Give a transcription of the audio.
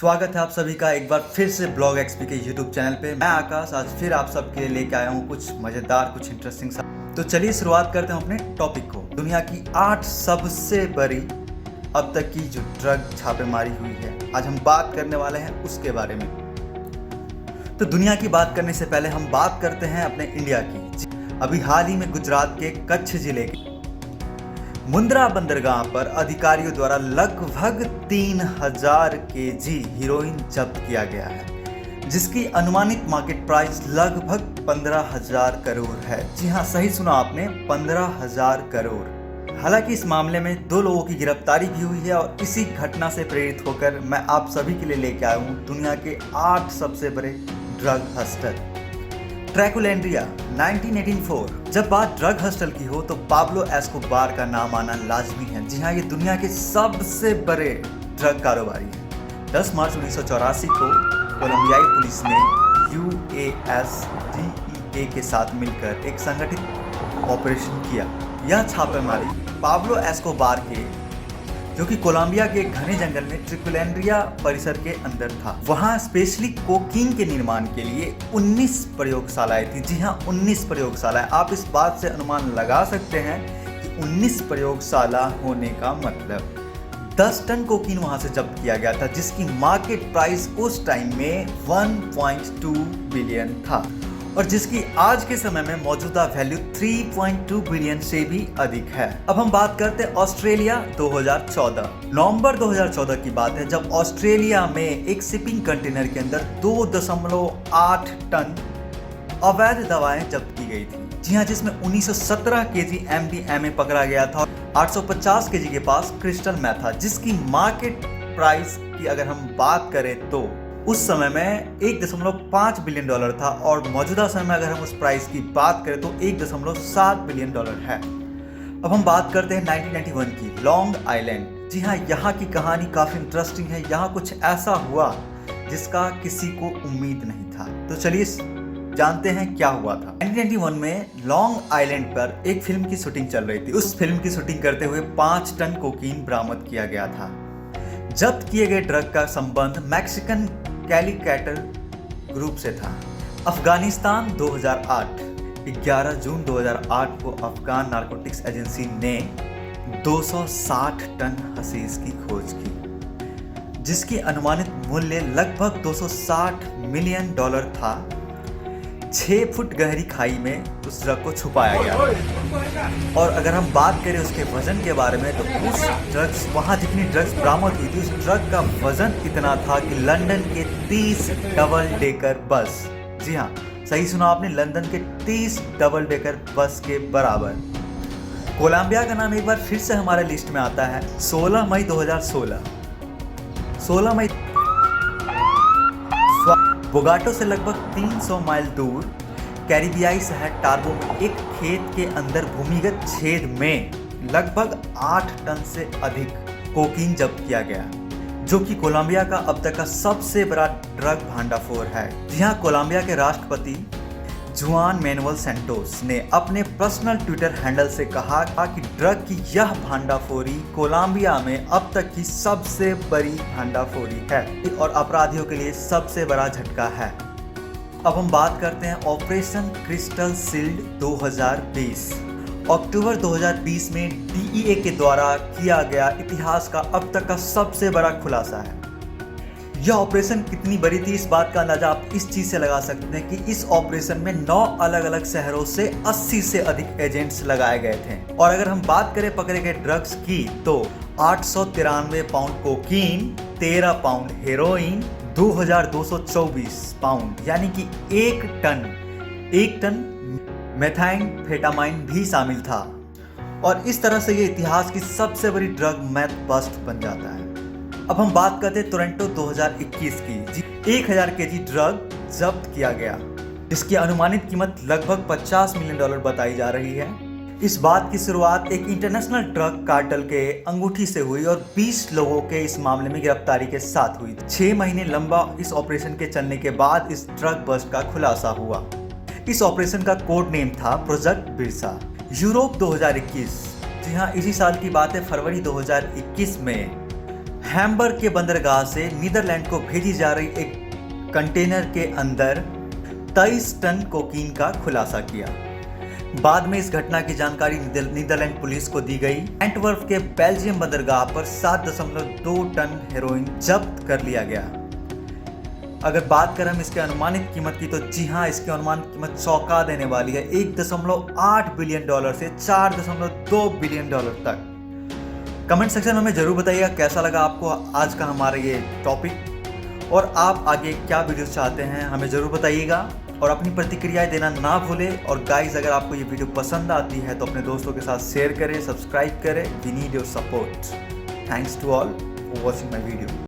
स्वागत है आप सभी का एक बार फिर से ब्लॉग एक्सपी के यूट्यूब चैनल पे। मैं आकाश आज फिर आप सबके लिए लेके आया हूँ कुछ मज़ेदार कुछ इंटरेस्टिंग सा। तो चलिए शुरुआत करते हैं अपने टॉपिक को। दुनिया की 8 सबसे बड़ी अब तक की जो ड्रग छापेमारी हुई है, आज हम बात करने वाले हैं उसके बारे में। तो दुनिया की बात करने से पहले हम बात करते हैं अपने इंडिया की। अभी हाल ही में गुजरात के कच्छ जिले के मुंद्रा बंदरगाह पर अधिकारियों द्वारा लगभग 3000 केजी हीरोइन जब्त किया गया है, जिसकी अनुमानित मार्केट प्राइस लगभग 15,000 करोड़ है। जी हाँ, सही सुना आपने, 15,000 करोड़। हालांकि इस मामले में 2 लोगों की गिरफ्तारी भी हुई है और इसी घटना से प्रेरित होकर मैं आप सभी के लिए लेके आया हूँ दुनिया के 8 सबसे बड़े ड्रग हस्टर। ट्रैकुलेंड्रिया 1984। जब बात ड्रग हस्टल की हो तो पाब्लो एस्कोबार का नाम आना लाजमी है। जी हाँ, ये दुनिया के सबसे बड़े ड्रग कारोबारी हैं। 10 मार्च 1984 को कोलंबियाई पुलिस ने USDEA के साथ मिलकर एक संगठित ऑपरेशन किया। यह छापेमारी पाब्लो एस्कोबार के जो कि कोलंबिया के घने जंगल में ट्रैकुलेंड्रिया परिसर के अंदर था। वहाँ स्पेशली कोकीन के निर्माण के लिए 19 प्रयोगशालाएं थी। जी हाँ, 19 प्रयोगशालाएं। आप इस बात से अनुमान लगा सकते हैं कि 19 प्रयोगशाला होने का मतलब 10 टन कोकीन वहाँ से जब्त किया गया था, जिसकी मार्केट प्राइस उस टाइम में 1.2 बिलियन था और जिसकी आज के समय में मौजूदा वैल्यू 3.2 बिलियन से भी अधिक है। अब हम बात करते हैं ऑस्ट्रेलिया 2014। नवंबर 2014 की बात है, जब ऑस्ट्रेलिया में एक शिपिंग कंटेनर के अंदर 2.8 टन अवैध दवाएं जब्त की गई थी। जी हाँ, जिसमें 1917 केजी MDMA पकड़ा गया था और 850 केजी के पास क्रिस्टल मैथ था, जिसकी मार्केट प्राइस की अगर हम बात करें तो उस समय में 1.5 बिलियन डॉलर था और मौजूदा समय में अगर हम उस प्राइस की बात करें तो 1.7 बिलियन डॉलर है। अब हम बात करते हैं 1991 की, लॉन्ग आइलैंड। जी हाँ, यहाँ की कहानी काफ़ी इंटरेस्टिंग है। यहाँ कुछ ऐसा हुआ जिसका किसी को उम्मीद नहीं था। तो चलिए जानते हैं क्या हुआ था। 1991 में लॉन्ग आइलैंड पर एक फिल्म की शूटिंग चल रही थी। उस फिल्म की शूटिंग करते हुए 5 टन कोकीन बरामद किया गया था। जब्त किए गए ड्रग का संबंध मैक्सिकन कैलिकैटर ग्रुप से था। अफगानिस्तान 2008। 11 जून 2008 को अफगान नारकोटिक्स एजेंसी ने 260 टन हशीश की खोज की, जिसकी अनुमानित मूल्य लगभग 260 मिलियन डॉलर था। 6 फुट गहरी खाई में उस ड्रग को छुपाया गया। और अगर हम बात करें उसके वजन के बारे में तो उस ड्रग्स वहाँ जितनी ड्रग्स बरामद हुई थी, उस ड्रग का वजन इतना था कि लंदन के 30 डबल डेकर बस, जी हाँ सही सुना आपने, लंदन के 30 डबल डेकर बस के बराबर। कोलंबिया का नाम एक बार फिर से हमारे लिस्ट में आता है। 16 मई 2016। 16 मई बोगाटो से लगभग 300 माइल दूर कैरिबियाई शहर टार्बो में एक खेत के अंदर भूमिगत छेद में लगभग 8 टन से अधिक कोकीन जब्त किया गया, जो कि कोलंबिया का अब तक का सबसे बड़ा ड्रग भांडाफोड़ है। जहां कोलंबिया के राष्ट्रपति जुआन मैनुअल सेंटोस ने अपने पर्सनल ट्विटर हैंडल से कहा कि ड्रग की यह भांडाफोड़ी कोलंबिया में अब तक की सबसे बड़ी भांडाफोड़ी है और अपराधियों के लिए सबसे बड़ा झटका है। अब हम बात करते हैं ऑपरेशन क्रिस्टल शील्ड 2020। अक्टूबर 2020 में DEA के द्वारा किया गया इतिहास का अब तक का सबसे बड़ा खुलासा है। यह ऑपरेशन कितनी बड़ी थी, इस बात का अंदाजा आप इस चीज से लगा सकते हैं कि इस ऑपरेशन में 9 अलग अलग शहरों से 80 से अधिक एजेंट्स लगाए गए थे। और अगर हम बात करें पकड़े गए ड्रग्स की तो 893 pound cocaine, 13 pound heroin, 2224 pound यानी कि 1 टन मेथाम्फेटामाइन भी शामिल था। और इस तरह से ये इतिहास की सबसे बड़ी ड्रग मैथ बस्ट बन जाता है। अब हम बात करते हैं टोरंटो 2021 की। 1000 केजी ड्रग जब्त किया गया, जिसकी अनुमानित कीमत लगभग 50 मिलियन डॉलर बताई जा रही है। इस बात की शुरुआत एक इंटरनेशनल ड्रग कार्टेल के अंगूठी से हुई और 20 लोगों के इस मामले में गिरफ्तारी के साथ हुई। 6 महीने लंबा इस ऑपरेशन के चलने के बाद इस ड्रग बस्ट का खुलासा हुआ। इस ऑपरेशन का कोड नेम था प्रोजेक्ट बिरसा। यूरोप 2021। जी हाँ, इसी साल की बात है, फरवरी 2021 में हैम्बर्ग के बंदरगाह से नीदरलैंड को भेजी जा रही एक कंटेनर के अंदर 23 टन कोकीन का खुलासा किया। बाद में इस घटना की जानकारी नीदरलैंड पुलिस को दी गई। एंटवर्प के बेल्जियम बंदरगाह पर 7.2 टन हेरोइन जब्त कर लिया गया। अगर बात करें हम इसके अनुमानित कीमत की, तो जी हाँ, इसकी अनुमानित कीमत चौंका देने वाली है। 1.8 बिलियन डॉलर से 4.2 बिलियन डॉलर तक। कमेंट सेक्शन में हमें जरूर बताइएगा कैसा लगा आपको आज का हमारा ये टॉपिक, और आप आगे क्या वीडियोस चाहते हैं हमें जरूर बताइएगा, और अपनी प्रतिक्रियाएं देना ना भूलें। और गाइस, अगर आपको ये वीडियो पसंद आती है तो अपने दोस्तों के साथ शेयर करें, सब्सक्राइब करें। We need your support. Thanks to all for watching my video.